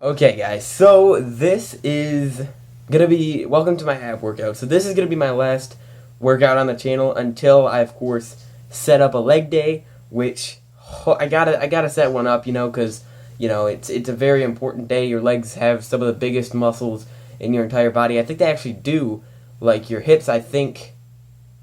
Okay guys, so this is gonna be, welcome to my ab workout. So this is gonna be my last workout on the channel until I of course set up a leg day, which I gotta set one up, cause it's a very important day. Your legs have some of the biggest muscles in your entire body. I think they actually do, like your hips. I think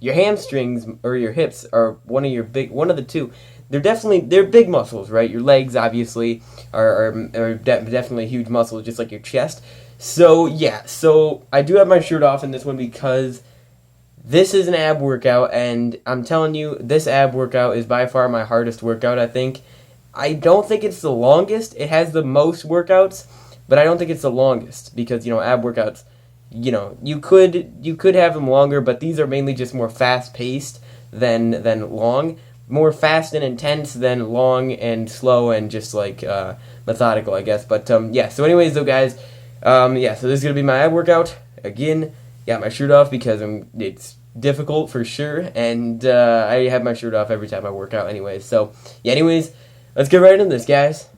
your hamstrings or your hips are one of the two. They're big muscles, right? Your legs obviously are definitely huge muscles, just like your chest. So yeah, so I do have my shirt off in this one because this is an ab workout, and I'm telling you, this ab workout is by far my hardest workout. I don't think it's the longest. It has the most workouts, but I don't think it's the longest because ab workouts, you could have them longer, but these are mainly just more fast paced than long, more fast and intense than long and slow and just like methodical, I guess. But yeah. So anyways, though, guys, yeah. So this is gonna be my ab workout again. Got my shirt off because it's difficult for sure, and I have my shirt off every time I work out, anyways. So yeah. Anyways, let's get right into this, guys.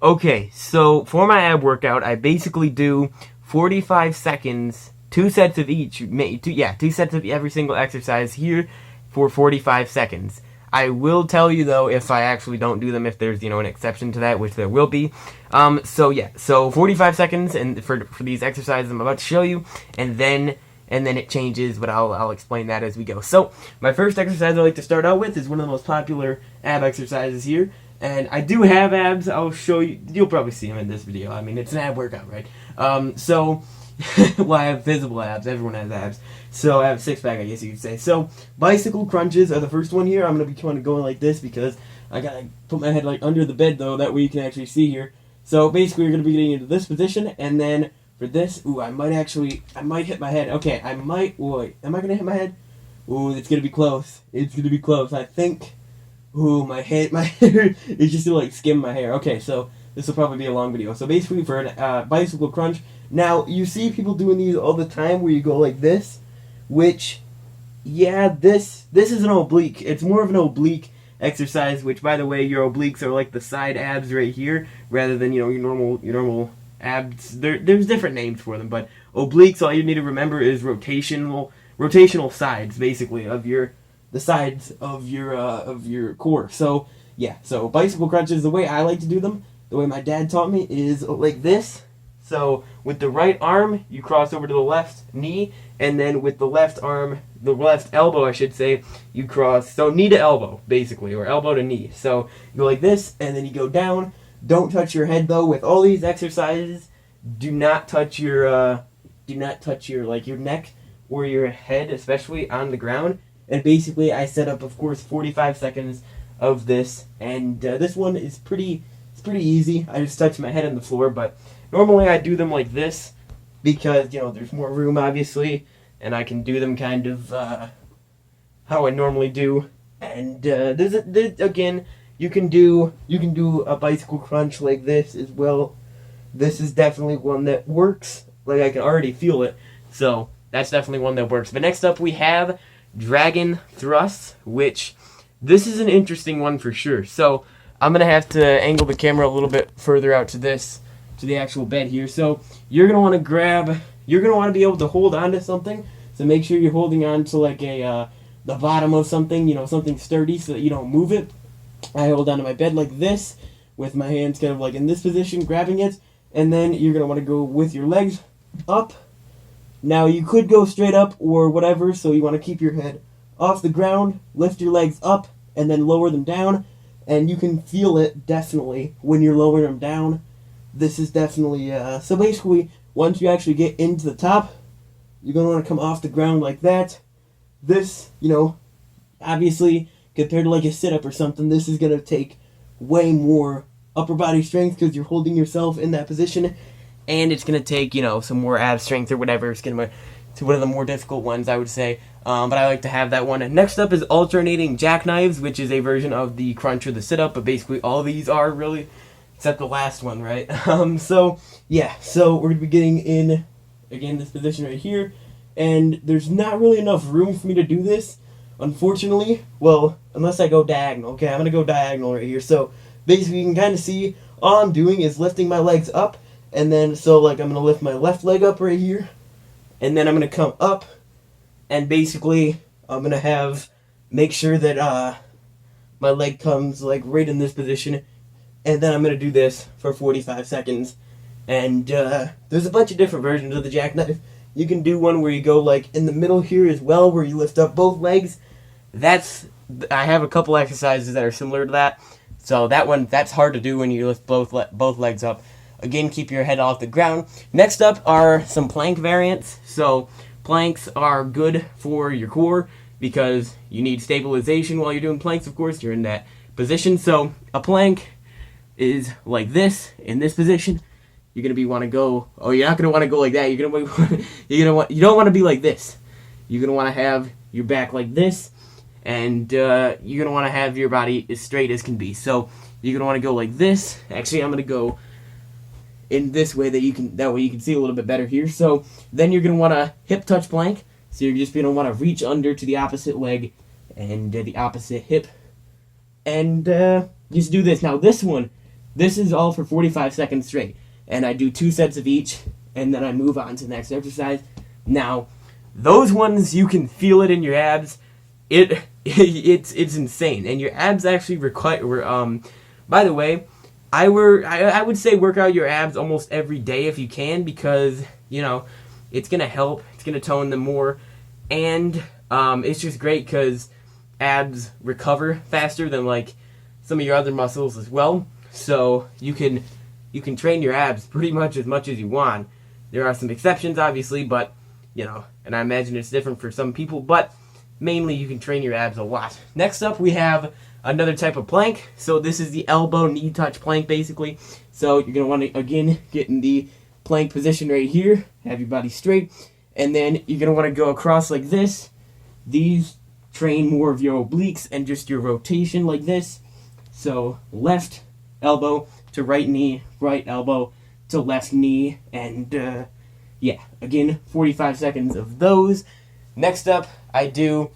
Okay, so for my ab workout, I basically do 45 seconds, 2 sets of each. 2 sets of every single exercise here for 45 seconds. I will tell you though if I actually don't do them, if there's an exception to that, which there will be. So yeah, so 45 seconds and for these exercises I'm about to show you, and then it changes, but I'll explain that as we go. So my first exercise I like to start out with is one of the most popular ab exercises here, and I do have abs. I'll show you. You'll probably see them in this video. I mean, it's an ab workout, right? So well, I have visible abs. Everyone has abs. So I have a six-pack, I guess you could say. So bicycle crunches are the first one here. I'm going to be kind of going like this because I got to put my head like under the bed, though. That way you can actually see here. So basically you're going to be getting into this position. And then for this, I might hit my head. Okay, wait, am I going to hit my head? Ooh, it's going to be close. It's going to be close. I think, my hair is just going to like skim my hair. Okay, so this will probably be a long video. So basically for a bicycle crunch, now you see people doing these all the time where you go like this, which, yeah, this is an oblique. It's more of an oblique exercise, which, by the way, your obliques are like the side abs right here, rather than, your normal abs. There's different names for them, but obliques, all you need to remember is rotational sides, basically, of the sides of your core. So, yeah, so bicycle crunches, the way I like to do them, the way my dad taught me, is like this. So with the right arm, you cross over to the left knee, and then with the left arm, the left elbow, I should say, you cross, so knee to elbow, basically, or elbow to knee. So you go like this, and then you go down. Don't touch your head, though. With all these exercises, do not touch your your neck or your head, especially on the ground. And basically, I set up, of course, 45 seconds of this, and this one is pretty easy. I just touch my head on the floor, but normally I do them like this because, there's more room, obviously, and I can do them kind of how I normally do. And again, you can do a bicycle crunch like this as well. This is definitely one that works. Like, I can already feel it, so that's definitely one that works. But next up we have dragon thrusts, which this is an interesting one for sure. So I'm going to have to angle the camera a little bit further out to the actual bed here. So you're going to want to be able to hold on to something. So make sure you're holding on to like the bottom of something, something sturdy so that you don't move it. I hold on to my bed like this with my hands kind of like in this position, grabbing it. And then you're going to want to go with your legs up. Now you could go straight up or whatever. So you want to keep your head off the ground, lift your legs up, and then lower them down. And you can feel it, definitely, when you're lowering them down. This is definitely, so basically, once you actually get into the top, you're going to want to come off the ground like that. This, obviously, compared to like a sit-up or something, this is going to take way more upper body strength because you're holding yourself in that position. And it's going to take, some more ab strength or whatever. It's one of the more difficult ones, I would say. But I like to have that one. And next up is alternating jackknives, which is a version of the crunch or the sit-up, but basically all these are really, except the last one, right? So yeah, so we're going to be getting in, again, this position right here, and there's not really enough room for me to do this, unfortunately. Well, unless I go diagonal. Okay, I'm going to go diagonal right here. So basically you can kind of see all I'm doing is lifting my legs up, and then so like I'm gonna lift my left leg up right here, and then I'm gonna come up, and basically I'm gonna make sure that my leg comes like right in this position, and then I'm gonna do this for 45 seconds. And there's a bunch of different versions of the jackknife. You can do one where you go like in the middle here as well, where you lift up both legs. I have a couple exercises that are similar to that. So that's hard to do when you lift both legs up. Again, keep your head off the ground. Next up are some plank variants. So planks are good for your core because you need stabilization while you're doing planks. Of course, you're in that position. So a plank is like this, in this position. You're gonna want to go. Oh, you're not gonna want to go like that. You don't want to be like this. You're gonna want to have your back like this, and you're gonna want to have your body as straight as can be. So you're gonna want to go like this. Actually, I'm gonna go in this way that way you can see a little bit better here. So then you're gonna want to hip touch plank. So you're just gonna want to reach under to the opposite leg and the opposite hip, and just do this. Now this is all for 45 seconds straight. And I do 2 sets of each, and then I move on to the next exercise. Now, those ones, you can feel it in your abs. It's insane, and your abs actually require. By the way, I would say work out your abs almost every day if you can, because it's gonna help. It's gonna tone them more, and it's just great because abs recover faster than like some of your other muscles as well. So you can train your abs pretty much as you want. There are some exceptions, obviously, but, and I imagine it's different for some people, but mainly you can train your abs a lot. Next up, we have another type of plank. So this is the elbow knee touch plank, basically. So you're going to want to, again, get in the plank position right here, have your body straight, and then you're going to want to go across like this. These train more of your obliques and just your rotation like this. So left elbow to right knee, right elbow to left knee, and again, 45 seconds of those. Next up, I do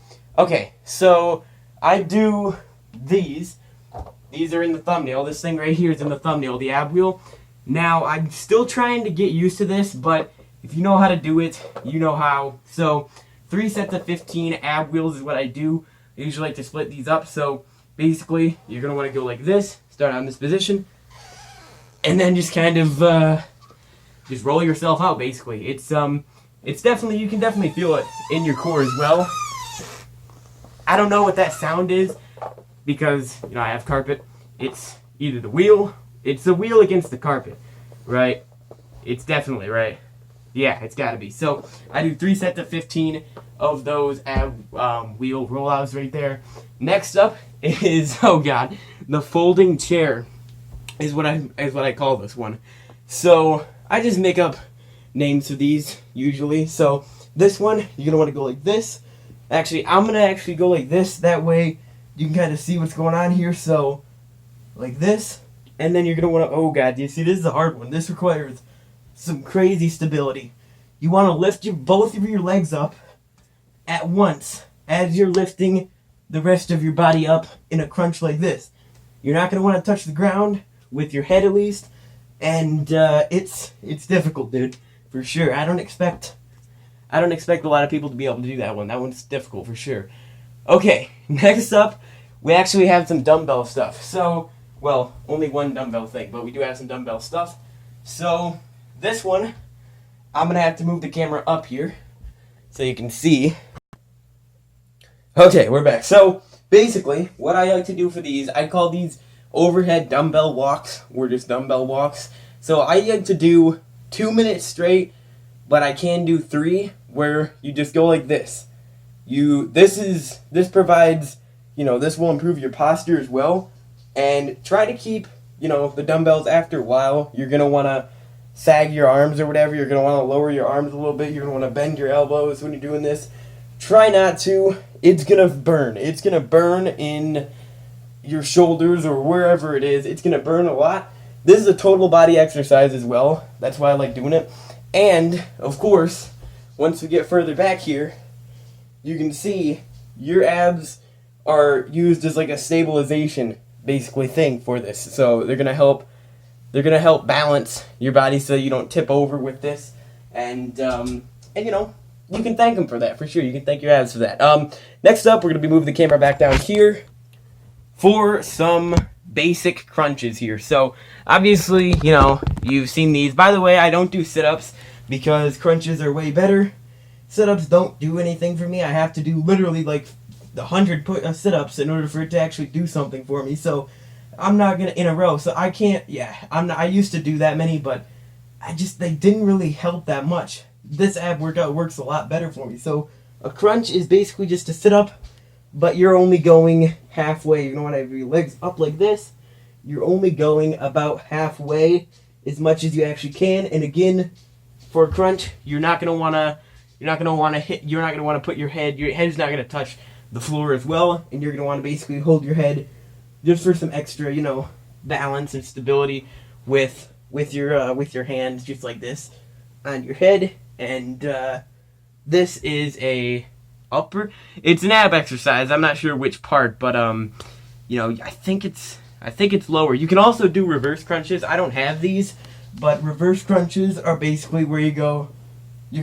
these. These are in the thumbnail. This thing right here is in the thumbnail, the ab wheel. Now, I'm still trying to get used to this, but if you know how to do it, you know how. So, 3 sets of 15 ab wheels is what I do. I usually like to split these up, so basically, you're going to want to go like this, start on this position, and then just kind of just roll yourself out. Basically, it's definitely, you can definitely feel it in your core as well. I don't know what that sound is because I have carpet. It's either the wheel against the carpet, right? It's definitely right. Yeah, it's got to be. So I do 3 sets of 15 of those ab wheel rollouts right there. Next up is the folding chair. Is what I call this one. So I just make up names for these usually. So this one, you're gonna want to go like this. Actually, I'm gonna go like this. That way you can kind of see what's going on here. So like this, and then you're gonna want to. Oh God, you see, this is a hard one. This requires some crazy stability. You want to lift both of your legs up at once as you're lifting the rest of your body up in a crunch like this. You're not gonna want to touch the ground with your head at least, and it's difficult, dude, for sure. I don't expect a lot of people to be able to do that one. That one's difficult for sure. Okay, next up, we actually have some dumbbell stuff. So, well, only one dumbbell thing, but we do have some dumbbell stuff. So, this one, I'm gonna have to move the camera up here so you can see. Okay, we're back. So, basically, what I like to do for these, I call these overhead dumbbell walks, or just dumbbell walks. So I like to do 2 minutes straight, but I can do 3 where you just go like this. This provides, this will improve your posture as well, and try to keep, the dumbbells after a while. You're going to want to sag your arms or whatever. You're going to want to lower your arms a little bit. You're going to want to bend your elbows when you're doing this. Try not to. It's going to burn. It's going to burn in your shoulders or wherever it is. It's going to burn a lot. This is a total body exercise as well. That's why I like doing it. And, of course, once we get further back here, you can see your abs are used as like a stabilization, basically, thing for this. So they're going to help They're gonna help balance your body so you don't tip over with this, and you know, you can thank them for that for sure. You can thank your abs for that. Next up, we're gonna be moving the camera back down here for some basic crunches here. So obviously, you know, you've seen these. By the way, I don't do sit-ups because crunches are way better. Sit-ups don't do anything for me. I have to do literally like 100 sit-ups in order for it to actually do something for me. So I'm not gonna in a row. So I can't. Yeah, I'm not. I used to do that many, but they didn't really help that much. This ab workout works a lot better for me. So a crunch is basically just a sit-up, but you're only going halfway. You know, when I have your legs up like this, you're only going about halfway as much as you actually can. And again, for a crunch, you're not gonna wanna put your head's not gonna touch the floor as well, and you're gonna want to basically hold your head just for some extra, you know, balance and stability with your hands, just like this on your head. And this is it's an ab exercise. I'm not sure which part, but you know, I think it's lower. You can also do reverse crunches. I don't have these, but reverse crunches are basically where you're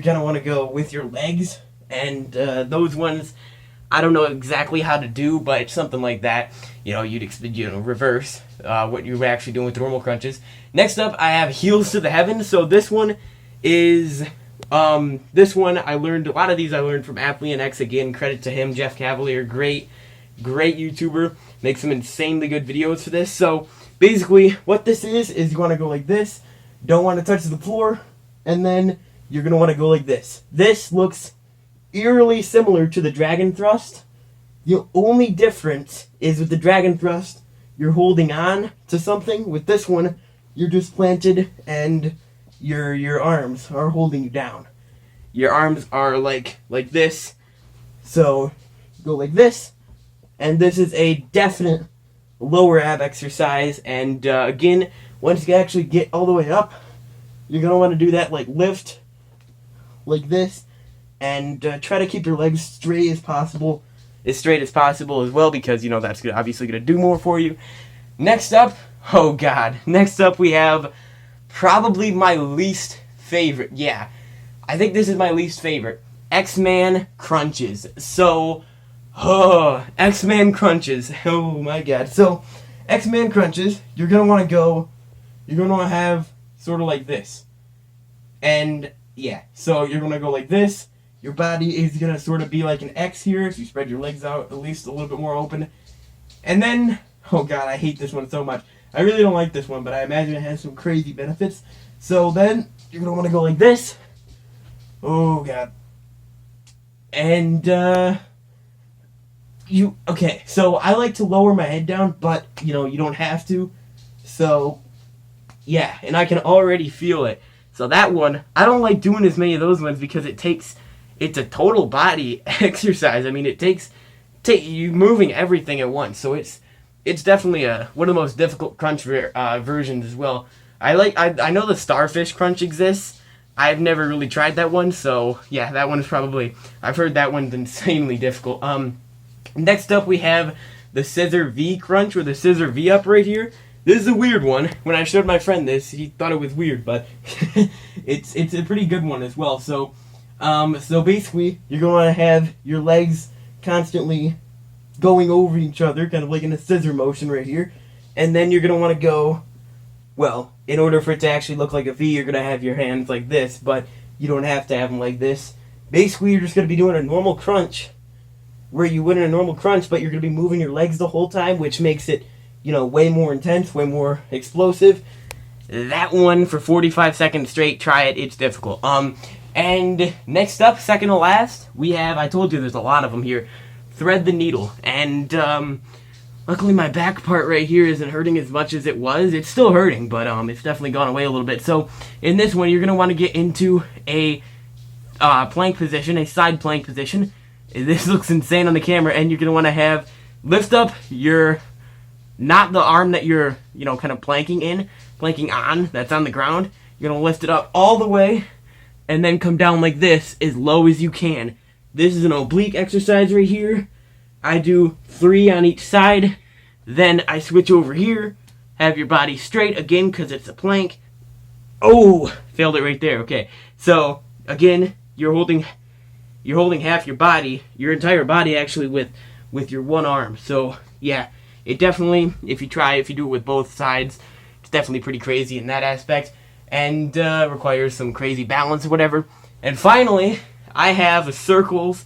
gonna want to go with your legs, and those ones I don't know exactly how to do, but it's something like that. You know, reverse what you're actually doing with normal crunches. Next up, I have heels to the heavens. So this one is I learned a lot of these. I learned from Athlete X. Again, credit to him, Jeff Cavalier, great YouTuber, makes some insanely good videos for this. So basically, what this is you want to go like this, don't want to touch the floor, and then you're gonna want to go like this. This looks eerily similar to the dragon thrust. The only difference is with the dragon thrust, you're holding on to something. With this one, you're just planted and your arms are holding you down. Your arms are like this. So go like this, and this is a definite lower ab exercise. And again, once you actually get all the way up, you're gonna want to do that like lift like this, and try to keep your legs as straight as possible as well, because you know that's obviously going to do more for you. Next up, we have probably my least favorite. Yeah, I think this is my least favorite. X-Man crunches. So, X-Man crunches. Oh my god. So, X-Man crunches, you're going to want to have sort of like this. And yeah, so you're going to go like this. Your body is going to sort of be like an X here, so you spread your legs out at least a little bit more open. And then, oh god, I hate this one so much. I really don't like this one, but I imagine it has some crazy benefits. So then, you're going to want to go like this. Oh god. And, okay, so I like to lower my head down, but, you know, you don't have to. So, yeah, and I can already feel it. So that one, I don't like doing as many of those ones because it's a total body exercise. I mean, it takes you moving everything at once. So it's definitely one of the most difficult crunch versions as well. I know the starfish crunch exists. I've never really tried that one, so yeah, that one is probably, I've heard that one's insanely difficult. Next up we have the scissor V crunch, or the scissor V up right here. This is a weird one. When I showed my friend this, he thought it was weird, but it's a pretty good one as well. So basically, you're going to have your legs constantly going over each other, kind of like in a scissor motion right here. And then you're going to want to go, well, in order for it to actually look like a V, you're going to have your hands like this, but you don't have to have them like this. Basically, you're just going to be doing a normal crunch, where you would in a normal crunch, but you're going to be moving your legs the whole time, which makes it, you know, way more intense, way more explosive. That one for 45 seconds straight, try it, it's difficult. And next up, second to last, we have, I told you there's a lot of them here, thread the needle. And luckily my back part right here isn't hurting as much as it was. It's still hurting, but it's definitely gone away a little bit. So in this one, you're going to want to get into a plank position, a side plank position. This looks insane on the camera, and you're going to want to lift up your, not the arm that you're, you know, kind of planking on, that's on the ground. You're going to lift it up all the way, and then come down like this, as low as you can. This is an oblique exercise right here. I do 3 on each side, then I switch over here, have your body straight again because it's a plank. Oh, failed it right there. Okay, so again, you're holding half your body, your entire body actually, with your one arm. So yeah, it definitely, if you do it with both sides, it's definitely pretty crazy in that aspect, and requires some crazy balance or whatever. And finally, I have a circles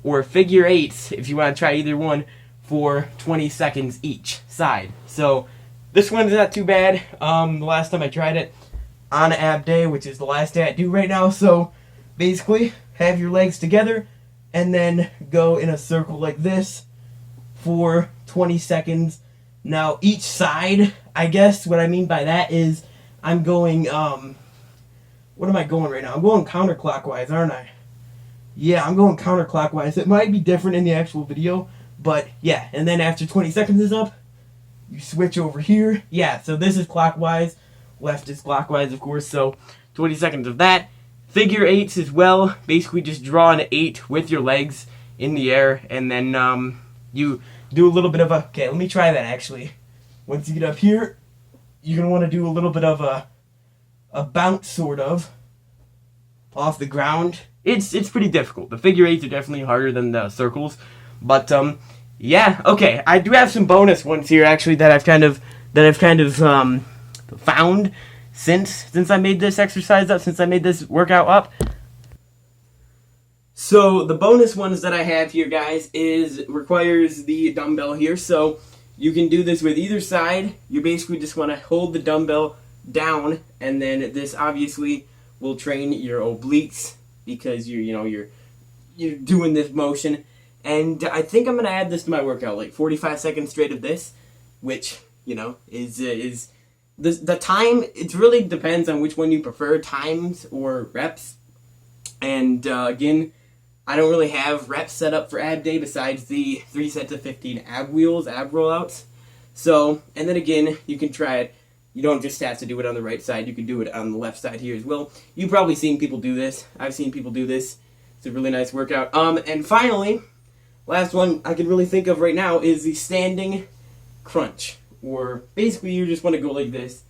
or figure eights, if you want to try either one, for 20 seconds each side. So this one's not too bad. The last time I tried it on ab day, which is the last day I do right now. So basically, have your legs together and then go in a circle like this for 20 seconds. Now each side, I guess what I mean by that is I'm going, what am I going right now? I'm going counterclockwise, aren't I? Yeah, I'm going counterclockwise. It might be different in the actual video, but yeah. And then after 20 seconds is up, you switch over here. Yeah, so this is clockwise. Left is clockwise, of course. So 20 seconds of that. Figure eights as well. Basically just draw an 8 with your legs in the air. And then you do a little bit of a... Okay, let me try that actually. Once you get up here, you're going to want to do a little bit of a bounce, sort of, off the ground. It's pretty difficult. The figure eights are definitely harder than the circles, but yeah, okay. I do have some bonus ones here actually that I've kind of found since I made this exercise up, since I made this workout up. So the bonus ones that I have here, guys, requires the dumbbell here. So you can do this with either side. You basically just want to hold the dumbbell down, and then this obviously will train your obliques, because you're doing this motion. And I think I'm gonna add this to my workout, like 45 seconds straight of this, which is the time. It really depends on which one you prefer, times or reps. And again, I don't really have reps set up for ab day besides the 3 sets of 15 ab rollouts. So, and then again, you can try it. You don't just have to do it on the right side. You can do it on the left side here as well. You've probably seen people do this. I've seen people do this. It's a really nice workout. And finally, last one I can really think of right now is the standing crunch. Or basically you just want to go like this.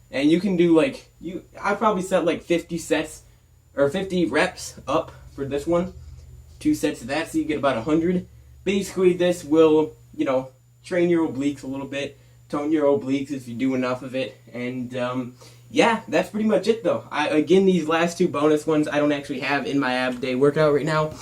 And you can do I probably set like 50 sets or 50 reps up for this one. 2 sets of that, so you get about 100. Basically this will, train your obliques a little bit. Tone your obliques if you do enough of it. And yeah, that's pretty much it though. Again, these last 2 bonus ones I don't actually have in my ab day workout right now,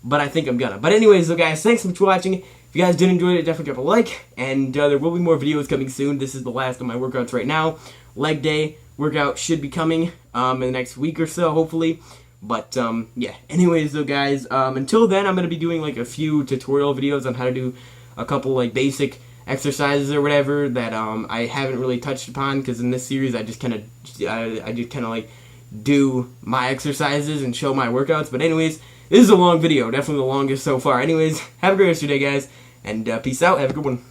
but I think I'm gonna. But anyways, so guys, thanks so much for watching. If you guys did enjoy it, definitely drop a like, and there will be more videos coming soon. This is the last of my workouts right now. Leg day workout should be coming in the next week or so, hopefully. But yeah, anyways though, guys, until then I'm gonna be doing like a few tutorial videos on how to do a couple like basic exercises or whatever that I haven't really touched upon, because in this series I just kind of like do my exercises and show my workouts. But anyways, this is a long video, definitely the longest so far. Anyways, have a great rest of your day, guys, and peace out. Have a good one.